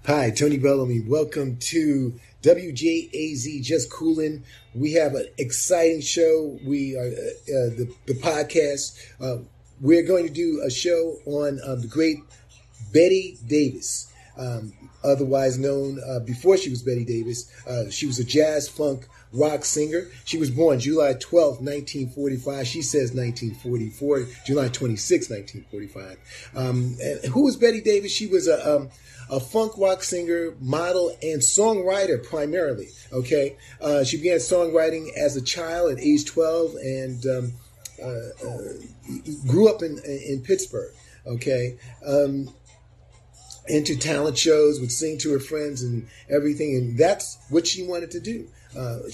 Hi, Tony Bellamy. Welcome to WJAZ Just Coolin'. We have an exciting show. We are the podcast. We're going to do a show on the great Betty Davis, otherwise known before she was Betty Davis. She was a jazz funk rock singer. She was born July 12th, 1945. She says 1944, July 26, 1945. And who was Betty Davis? She was a funk rock singer, model, and songwriter primarily. Okay, she began songwriting as a child at age 12 and grew up in Pittsburgh. Okay, into talent shows, would sing to her friends and everything, and that's what she wanted to do.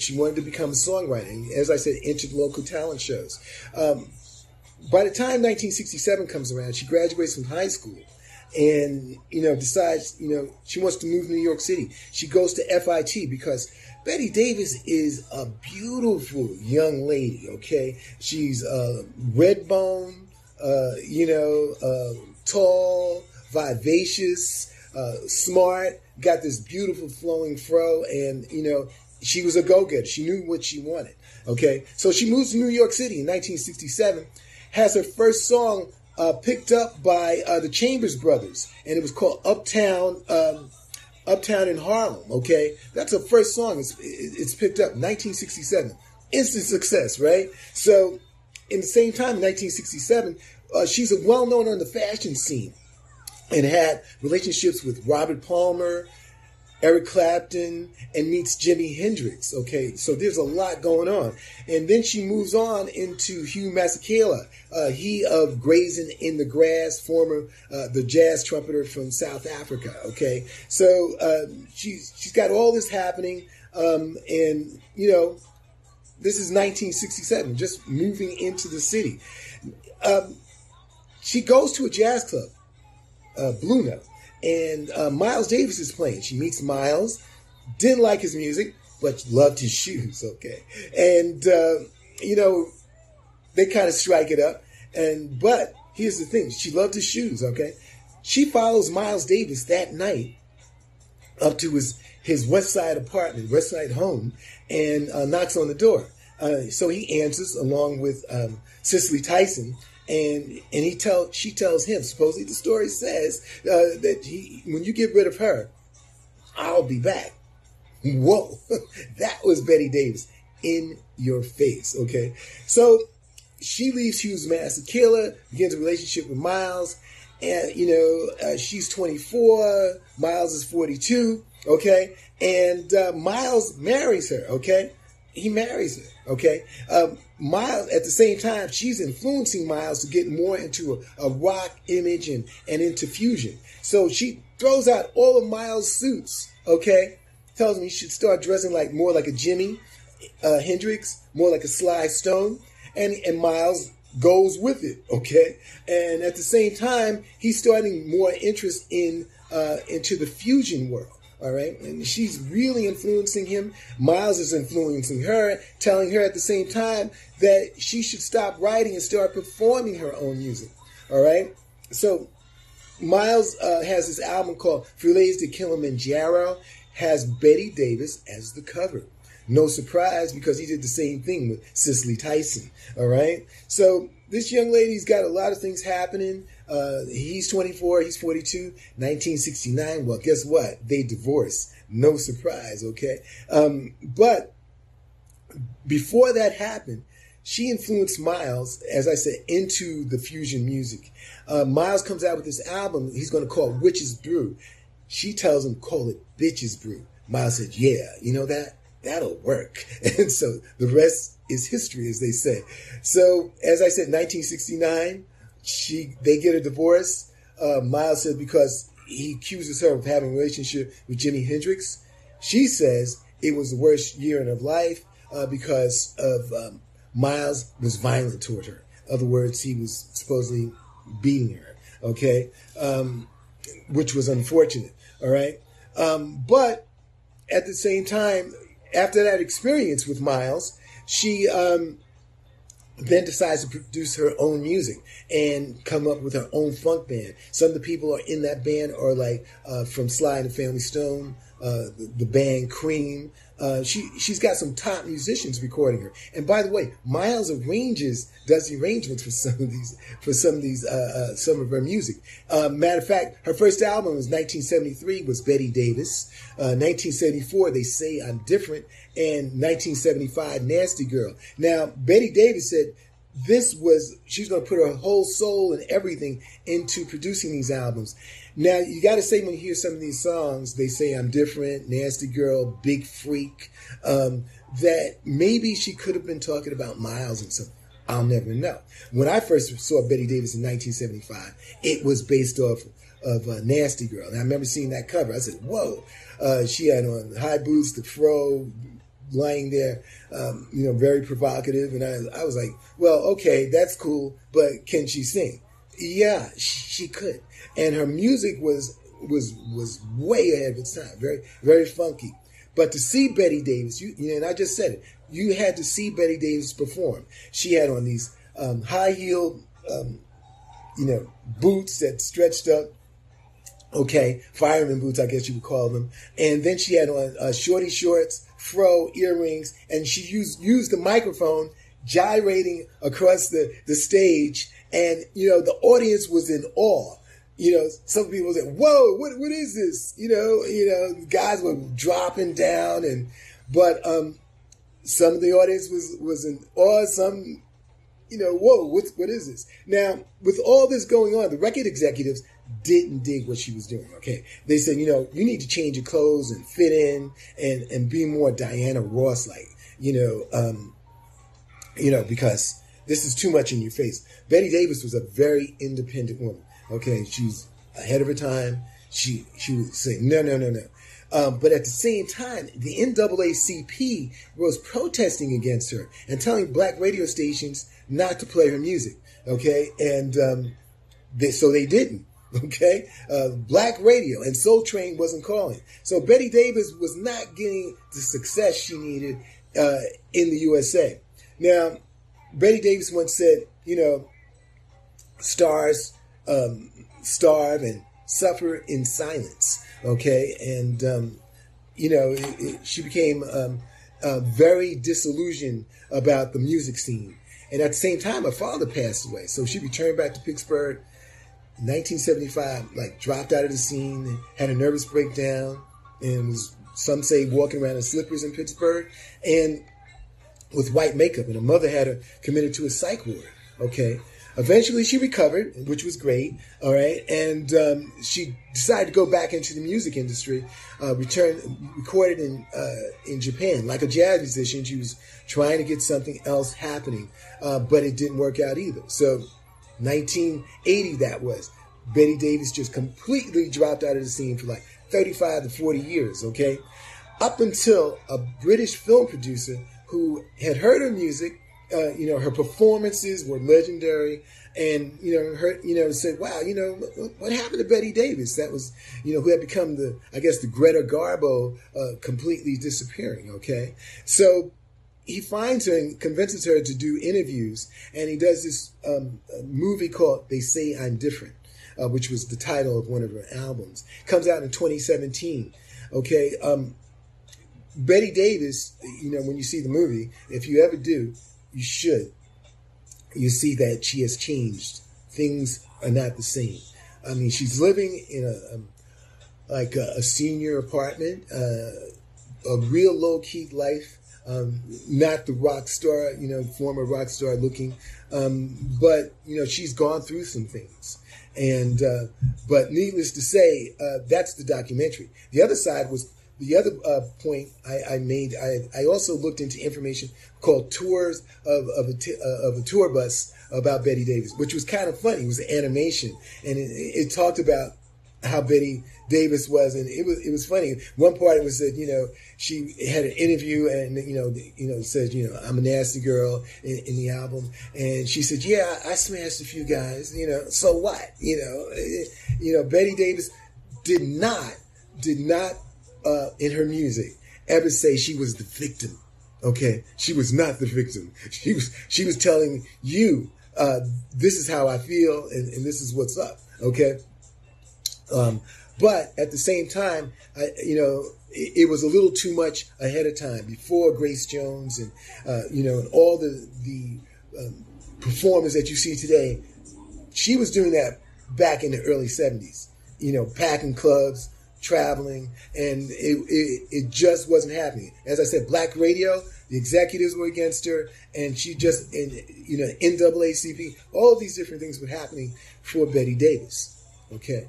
She wanted to become a songwriter, and as I said, entered local talent shows. By the time 1967 comes around, she graduates from high school. And, decides, she wants to move to New York City. She goes to FIT because Betty Davis is a beautiful young lady, okay? She's red bone, tall, vivacious, smart, got this beautiful flowing fro, and, she was a go-getter. She knew what she wanted, okay? So she moves to New York City in 1967, has her first song picked up by the Chambers Brothers, and it was called Uptown in Harlem. Okay, that's her first song. It's picked up 1967, instant success, right? So, in the same time, in 1967, she's well known on the fashion scene, and had relationships with Robert Palmer, Eric Clapton, and meets Jimi Hendrix. Okay, so there's a lot going on. And then she moves on into Hugh Masekela, he of Grazing in the Grass, former the jazz trumpeter from South Africa. Okay, so she's got all this happening, and this is 1967, just moving into the city. She goes to a jazz club, Blue Note. And Miles Davis is playing. She meets Miles, didn't like his music, but loved his shoes, okay? And, they kind of strike it up. But here's the thing. She loved his shoes, okay? She follows Miles Davis that night up to his West Side apartment, West Side home, and knocks on the door. So he answers along with Cicely Tyson. And she tells him, supposedly the story says, that when you get rid of her, I'll be back. Whoa, that was Betty Davis in your face, okay? So she leaves Hugh Masekela, begins a relationship with Miles, and, she's 24, Miles is 42, okay? And Miles marries her, okay? He marries her, okay? Miles, at the same time, she's influencing Miles to get more into a rock image and into fusion. So she throws out all of Miles' suits, okay? Tells him he should start dressing more like a Jimi Hendrix, more like a Sly Stone. And Miles goes with it, okay? And at the same time, he's starting more interest into the fusion world. All right. And she's really influencing him. Miles is influencing her, telling her at the same time that she should stop writing and start performing her own music. All right. So Miles has this album called Fulays de Kilimanjaro, has Betty Davis as the cover. No surprise, because he did the same thing with Cicely Tyson. All right. So this young lady's got a lot of things happening. He's 24, he's 42, 1969. Well, guess what? They divorced. No surprise, okay? But before that happened, she influenced Miles, as I said, into the fusion music. Miles comes out with this album he's going to call Witch's Brew. She tells him, call it Bitch's Brew. Miles said, yeah, you know that? That'll work. And so the rest is history, as they say. So, as I said, 1969, they get a divorce. Miles said because he accuses her of having a relationship with Jimi Hendrix. She says it was the worst year in her life because of Miles was violent toward her. In other words, he was supposedly beating her, okay, which was unfortunate, all right? But at the same time, after that experience with Miles, she then decides to produce her own music and come up with her own funk band. Some of the people are in that band are like from Sly and the Family Stone, the band Cream. She's got some top musicians recording her. And by the way, Miles does the arrangements for some of her music. Matter of fact, her first album was 1973 was Betty Davis. 1974, They Say I'm Different, and 1975, Nasty Girl. Now, Betty Davis said she's going to put her whole soul and everything into producing these albums. Now, you got to say when you hear some of these songs, They Say I'm Different, Nasty Girl, Big Freak, that maybe she could have been talking about Miles and something. I'll never know. When I first saw Betty Davis in 1975, it was based off of Nasty Girl. And I remember seeing that cover. I said, whoa. She had on high boots, the fro, lying there, very provocative. And I was like, well, okay, that's cool, but can she sing? Yeah, she could. And her music was way ahead of its time, very, very funky. But to see Betty Davis, and I just said it, you had to see Betty Davis perform. She had on these high-heeled, boots that stretched up. Okay, fireman boots, I guess you would call them. And then she had on shorty shorts, fro, earrings, and she used the microphone gyrating across the stage. And, the audience was in awe. Some people said, whoa, what is this? Guys were dropping down but some of the audience was in awe. Some, whoa, what is this? Now, with all this going on, the record executives didn't dig what she was doing. Okay. They said, you need to change your clothes and fit in and be more Diana Ross like, because this is too much in your face. Betty Davis was a very independent woman. Okay. She's ahead of her time. She would say, no. But at the same time, the NAACP was protesting against her and telling black radio stations not to play her music. Okay. And, so they didn't. Okay. Black radio and Soul Train wasn't calling. So Betty Davis was not getting the success she needed, in the USA. Now, Betty Davis once said, stars, starve and suffer in silence. Okay. And, she became, very disillusioned about the music scene. And at the same time, her father passed away. So she returned back to Pittsburgh. 1975, dropped out of the scene, had a nervous breakdown, and was, some say, walking around in slippers in Pittsburgh, and with white makeup. And her mother had her committed to a psych ward. Okay. Eventually, she recovered, which was great. All right. And she decided to go back into the music industry, recorded in Japan. Like a jazz musician, she was trying to get something else happening, but it didn't work out either. So 1980, that was. Betty Davis just completely dropped out of the scene for 35 to 40 years, okay? Up until a British film producer who had heard her music, her performances were legendary, and, said, wow, what happened to Betty Davis? That was, who had become the Greta Garbo, completely disappearing, okay? So he finds her and convinces her to do interviews, and he does this movie called They Say I'm Different, which was the title of one of her albums. Comes out in 2017. Okay, Betty Davis, when you see the movie, if you ever do, you should. You see that she has changed. Things are not the same. I mean, she's living in a senior apartment, a real low-key life. Not the rock star, former rock star looking, but, she's gone through some things. And, but needless to say, that's the documentary. The other side was, the other point I made, I also looked into information called Tours of a Tour Bus about Betty Davis, which was kind of funny. It was an animation, and it talked about how Betty Davis was, and it was funny. One part it was that she had an interview, and said I'm a nasty girl in the album, and she said, yeah, I smashed a few guys, so what, Betty Davis did not in her music ever say she was the victim Okay, she was not the victim. She was telling you, this is how I feel, and this is what's up. Okay, but at the same time, it was a little too much ahead of time before Grace Jones and and all the performers that you see today. She was doing that back in the early 70s. Packing clubs, traveling, and it just wasn't happening. As I said, black radio, the executives were against her, and she just, NAACP, all of these different things were happening for Betty Davis, okay?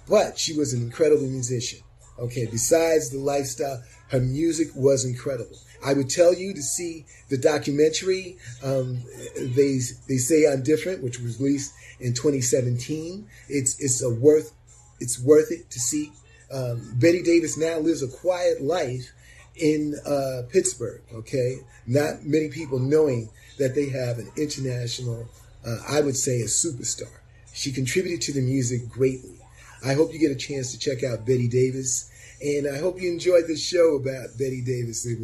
But she was an incredible musician, okay? Besides the lifestyle, her music was incredible. I would tell you to see the documentary, They Say I'm Different, which was released in 2017. It's worth it to see. Betty Davis now lives a quiet life in Pittsburgh, okay? Not many people knowing that they have an international, I would say a superstar. She contributed to the music greatly. I hope you get a chance to check out Betty Davis, and I hope you enjoyed this show about Betty Davis. It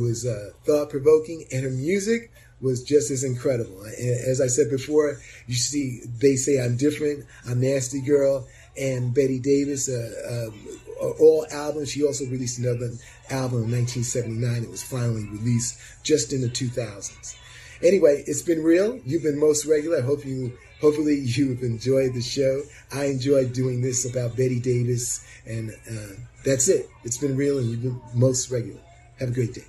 was thought-provoking, and her music was just as incredible. As I said before, you see, They Say I'm Different, I'm Nasty Girl, and Betty Davis, all albums. She also released another album in 1979. It was finally released just in the 2000s. Anyway, it's been real. You've been most regular. Hopefully you've enjoyed the show. I enjoyed doing this about Betty Davis, and that's it. It's been real, and you've been most regular. Have a great day.